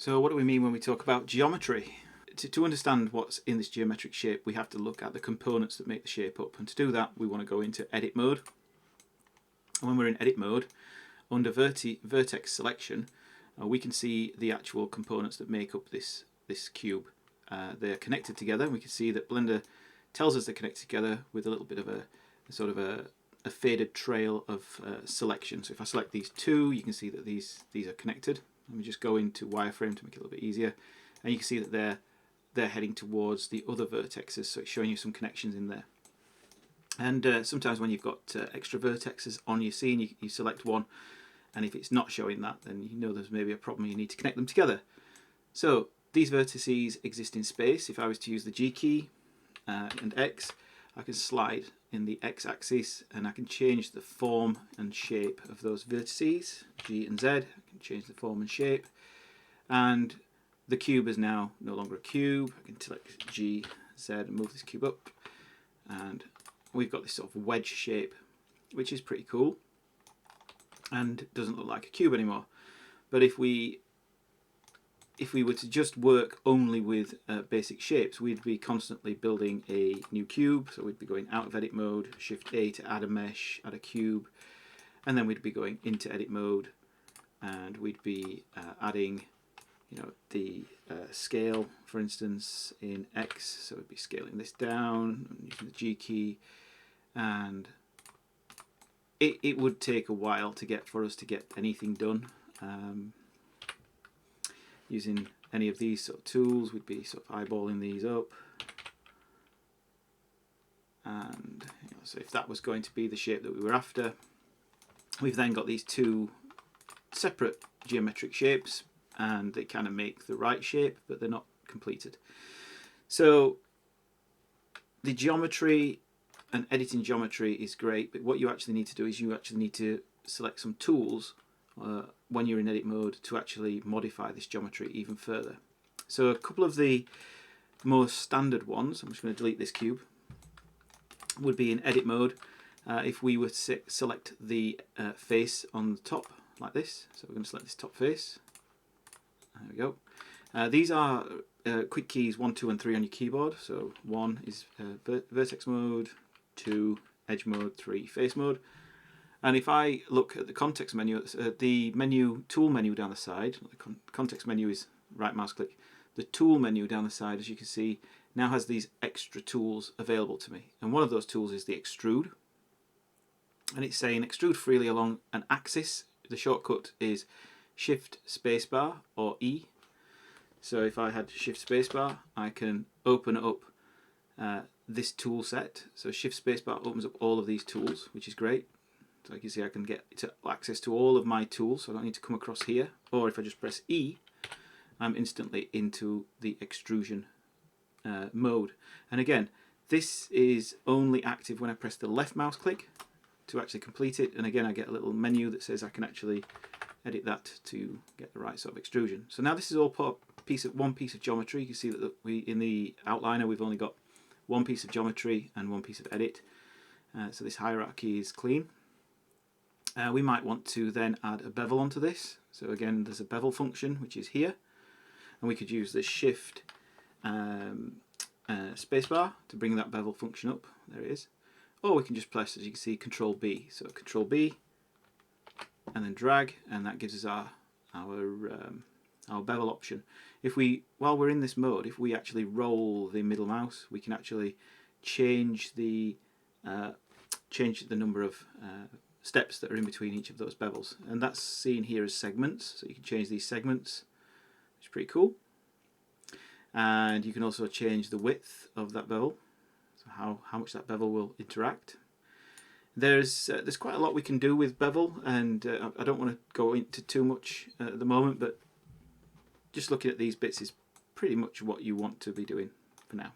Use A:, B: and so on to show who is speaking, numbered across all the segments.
A: So what do we mean when we talk about geometry? To understand what's in this geometric shape, we have to look at the components that make the shape up. And to do that, we want to go into edit mode. And when we're in edit mode, under vertex selection, we can see the actual components that make up this cube. They're connected together. We can see that Blender tells us they're connected together with a little bit of a sort of a faded trail of selection. So if I select these two, you can see that these are connected. Let me just go into wireframe to make it a little bit easier, and you can see that they're heading towards the other vertexes, so it's showing you some connections in there. And sometimes when you've got extra vertexes on your scene, you select one, and if it's not showing that, then you know there's maybe a problem, you need to connect them together. So these vertices exist in space. If I was to use the G key and X, I can slide in the X axis and I can change the form and shape of those vertices. G and Z, I can change the form and shape, and the cube is now no longer a cube. I can select G, Z and move this cube up, and we've got this sort of wedge shape, which is pretty cool and doesn't look like a cube anymore. But if we were to just work only with basic shapes, we'd be constantly building a new cube. So we'd be going out of edit mode, Shift A to add a mesh, add a cube, and then we'd be going into edit mode, and we'd be adding, the scale, for instance, in X. So we'd be scaling this down using the G key, and it would take a while for us to get anything done. Using any of these sort of tools, we'd be sort of eyeballing these up, and so if that was going to be the shape that we were after, we've then got these two separate geometric shapes, and they kind of make the right shape, but they're not completed. So the geometry and editing geometry is great, but what you actually need to do is you actually need to select some tools when you're in edit mode to actually modify this geometry even further. So a couple of the most standard ones, I'm just going to delete this cube, would be in edit mode. If we were to select the face on the top like this, so we're going to select this top face. There we go. These are quick keys 1, 2 and 3 on your keyboard. So 1 is vertex mode, 2 edge mode, 3 face mode. And if I look at the context menu, the tool menu down the side, the context menu is right mouse click. The tool menu down the side, as you can see, now has these extra tools available to me. And one of those tools is the extrude. And it's saying extrude freely along an axis. The shortcut is Shift spacebar or E. So if I had Shift spacebar, I can open up this tool set. So Shift spacebar opens up all of these tools, which is great. So you can see I can get access to all of my tools, so I don't need to come across here. Or if I just press E, I'm instantly into the extrusion mode. And again, this is only active when I press the left mouse click to actually complete it. And again, I get a little menu that says I can actually edit that to get the right sort of extrusion. So now this is all one piece of geometry. You can see that in the outliner we've only got one piece of geometry and one piece of edit. So this hierarchy is clean. We might want to then add a bevel onto this. So again, there's a bevel function which is here, and we could use the Shift spacebar to bring that bevel function up. There it is. Or we can just press, as you can see, Control B. So Control B, and then drag, and that gives us our bevel option. While we're in this mode, if we actually roll the middle mouse, we can actually change the number of steps that are in between each of those bevels, and that's seen here as segments. So you can change these segments, which is pretty cool. And you can also change the width of that bevel, so how much that bevel will interact. There's quite a lot we can do with bevel, and I don't want to go into too much at the moment, but just looking at these bits is pretty much what you want to be doing for now.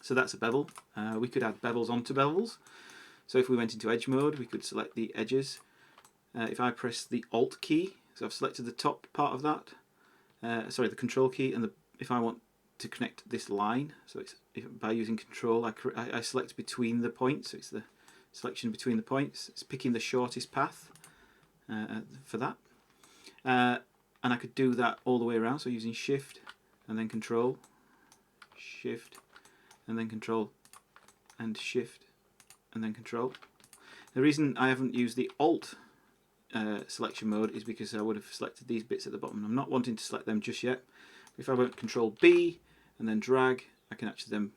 A: So that's a bevel. We could add bevels onto bevels. So if we went into edge mode, we could select the edges. If I press the Alt key, so I've selected the top part of that, the Control key, and if I want to connect this line, so by using Control, I select between the points, so it's the selection between the points. It's picking the shortest path for that. and I could do that all the way around, so using Shift and then Control, Shift and then Control, and Shift and then Control. The reason I haven't used the Alt selection mode is because I would have selected these bits at the bottom. I'm not wanting to select them just yet. If I went Control B and then drag, I can actually then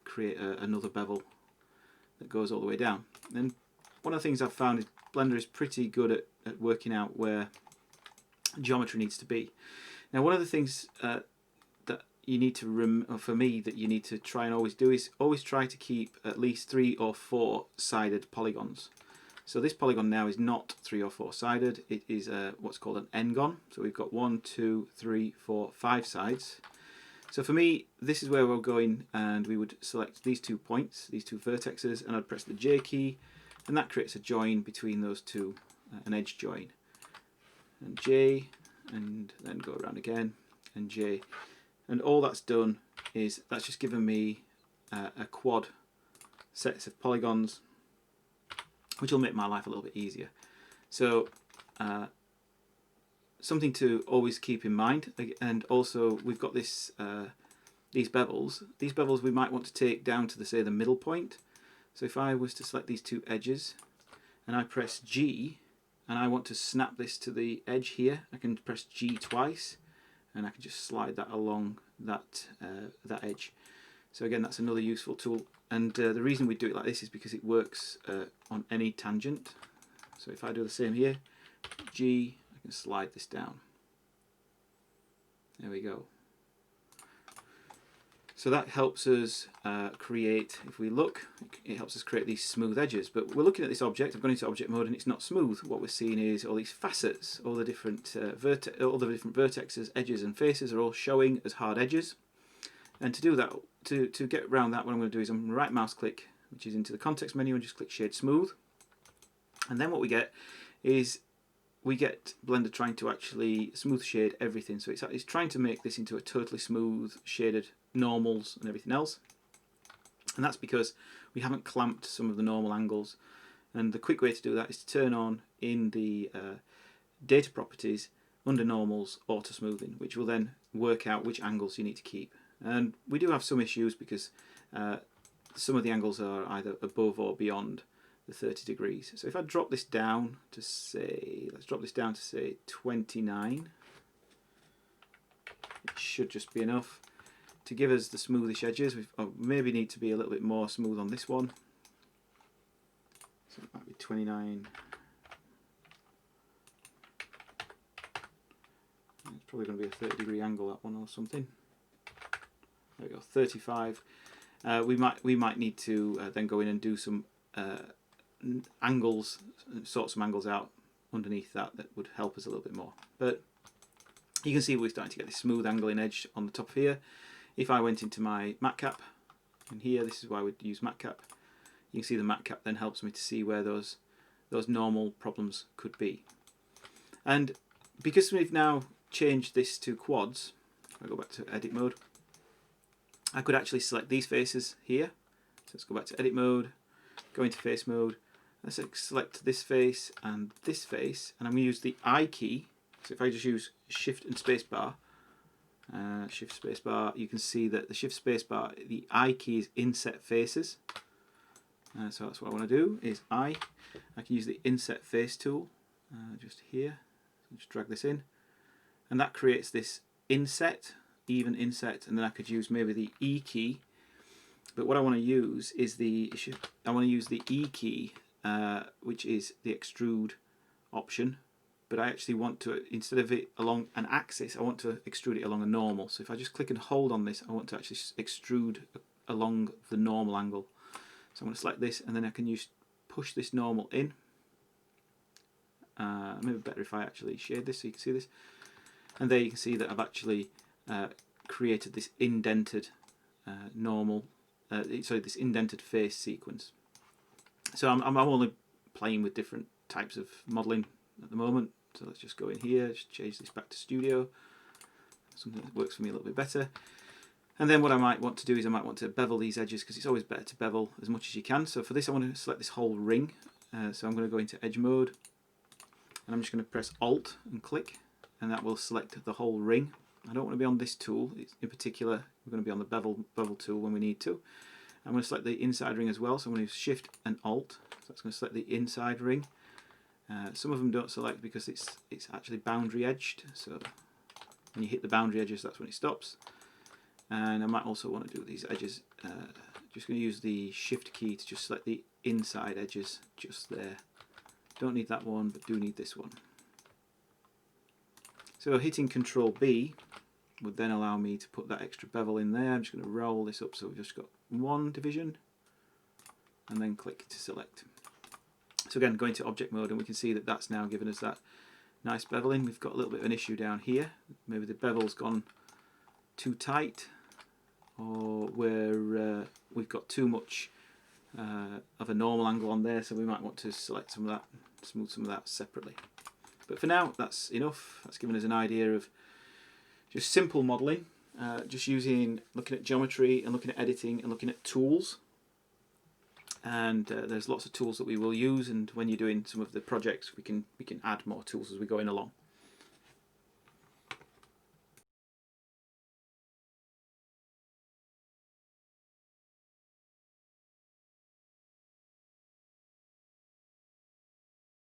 A: create another bevel that goes all the way down. And one of the things I've found is Blender is pretty good at working out where geometry needs to be. Now, one of the things that you need to, or for me, that you need to try and always do is always try to keep at least 3 or 4 sided polygons. So this polygon now is not 3 or 4 sided, it is what's called an n-gon. So we've got 1, 2, 3, 4, 5 sides. So for me, this is where we're going, and we would select these 2 points, these 2 vertexes, and I'd press the J key, and that creates a join between those two, an edge join. And J, and then go around again, and J. And all that's done is that's just given me a quad sets of polygons, which will make my life a little bit easier. So something to always keep in mind, and also we've got this these bevels. These bevels we might want to take down to say the middle point. So if I was to select these 2 edges and I press G and I want to snap this to the edge here, I can press G twice and I can just slide that along that that edge. So again, that's another useful tool, and the reason we do it like this is because it works on any tangent. So if I do the same here, G, I can slide this down. There we go. So that helps us create, if we look, it helps us create these smooth edges. But we're looking at this object, I've gone into object mode and it's not smooth. What we're seeing is all these facets, all the different vertexes, edges and faces are all showing as hard edges. And to do that, to get around that, what I'm going to do is I'm going to right mouse click, which is into the context menu, and just click Shade Smooth. And then what we get is we get Blender trying to actually smooth shade everything. So it's trying to make this into a totally smooth shaded normals and everything else. And that's because we haven't clamped some of the normal angles. And the quick way to do that is to turn on in the data properties under normals auto smoothing, which will then work out which angles you need to keep. And we do have some issues because some of the angles are either above or beyond the 30 degrees. So if I drop this down to say, let's drop this down to say 29, it should just be enough to give us the smoothish edges. We maybe need to be a little bit more smooth on this one. So it might be 29. It's probably going to be a 30-degree angle, that one, or something. There we go, 35. We might need to then go in and do some angles, sort some angles out underneath that would help us a little bit more. But you can see we're starting to get this smooth angling edge on the top here. If I went into my matcap, and here, this is why I would use matcap, you can see the matcap then helps me to see where those normal problems could be. And because we've now changed this to quads, if I go back to edit mode, I could actually select these faces here. So let's go back to edit mode, go into face mode, let's select this face, and I'm going to use the I key. So if I just use shift and spacebar, shift spacebar, you can see that the shift spacebar, the I key is inset faces. So that's what I want to do, is I can use the inset face tool, just here, so just drag this in, and that creates this inset, even inset, and then I could use maybe the E key. But what I want to use is the E key, which is the extrude option. But I actually want to, instead of it along an axis, I want to extrude it along a normal. So if I just click and hold on this, I want to actually extrude along the normal angle. So I'm going to select this, and then I can push this normal in. Maybe better if I actually shade this so you can see this. And there you can see that I've actually created this indented this indented face sequence. So I'm only playing with different types of modelling at the moment. So let's just go in here, just change this back to Studio, something that works for me a little bit better. And then what I might want to do is I might want to bevel these edges, because it's always better to bevel as much as you can. So for this I want to select this whole ring. So I'm going to go into edge mode, and I'm just going to press Alt and click, and that will select the whole ring. I don't want to be on this tool in particular. We're going to be on the bevel tool when we need to. I'm going to select the inside ring as well, so I'm going to use Shift and Alt. So that's going to select the inside ring. Some of them don't select because it's actually boundary edged, so when you hit the boundary edges, that's when it stops. And I might also want to do these edges. Just going to use the Shift key to just select the inside edges just there. Don't need that one, but do need this one. So hitting Control B would then allow me to put that extra bevel in there. I'm just going to roll this up so we've just got one division, and then click to select. So again, going to object mode, and we can see that that's now given us that nice beveling. We've got a little bit of an issue down here. Maybe the bevel's gone too tight, or where we've got too much of a normal angle on there, so we might want to select some of that, smooth some of that separately. But for now, that's enough. That's given us an idea of just simple modelling, just looking at geometry and looking at editing and looking at tools. And there's lots of tools that we will use, and when you're doing some of the projects, we can add more tools as we go along.